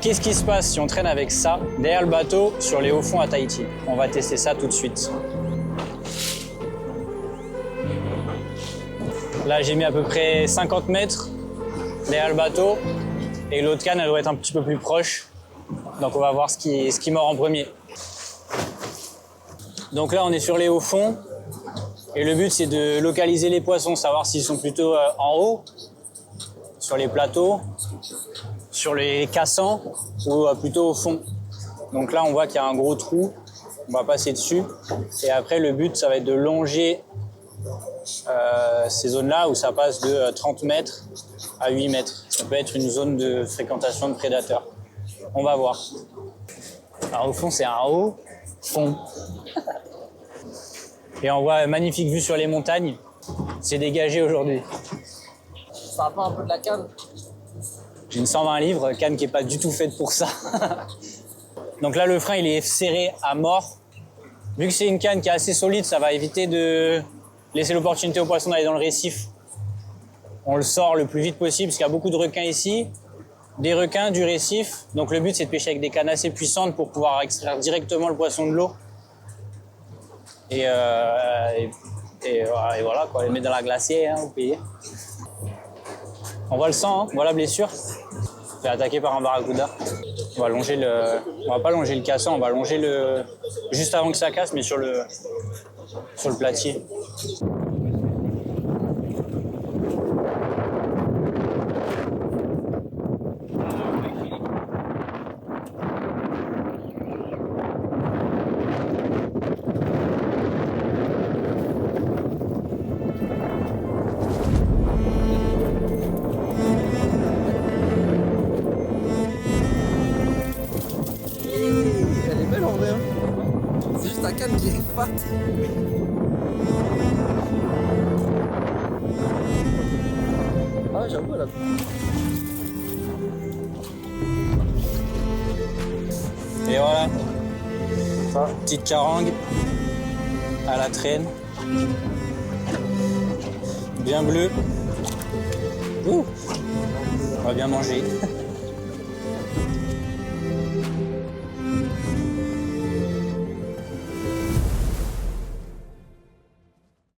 Qu'est-ce qui se passe si on traîne avec ça derrière le bateau sur les hauts fonds à Tahiti? On va tester ça tout de suite. Là, j'ai mis à peu près 50 mètres derrière le bateau et l'autre canne, elle doit être un petit peu plus proche. Donc on va voir ce qui mord en premier. Donc là, on est sur les hauts fonds et le but, c'est de localiser les poissons, savoir s'ils sont plutôt en haut, sur les plateaux, sur les cassants ou plutôt au fond. Donc là, on voit qu'il y a un gros trou, on va passer dessus. Et après, le but, ça va être de longer ces zones-là où ça passe de 30 mètres à 8 mètres. Ça peut être une zone de fréquentation de prédateurs. On va voir. Alors au fond, c'est un haut fond. Et on voit une magnifique vue sur les montagnes. C'est dégagé aujourd'hui. Ça rapporte un peu de la canne. J'ai une 120 livres, canne qui n'est pas du tout faite pour ça. Donc là, le frein, il est serré à mort. Vu que c'est une canne qui est assez solide, ça va éviter de laisser l'opportunité aux poissons d'aller dans le récif. On le sort le plus vite possible, parce qu'il y a beaucoup de requins ici. Des requins, du récif. Donc le but, c'est de pêcher avec des cannes assez puissantes pour pouvoir extraire directement le poisson de l'eau. Et voilà, quoi, les mettre dans la glacière, hein, vous payez. On voit le sang, hein, on voit la blessure. Fait attaquer par un barracuda. On va pas longer le cassant, on va longer le juste avant que ça casse, mais sur le platier. Elle est belle en vrai. C'est juste la canne qui est fat. Ah ouais, j'avoue, elle a... Et voilà, petite carangue à la traîne, bien bleu. Ouh, on va bien manger.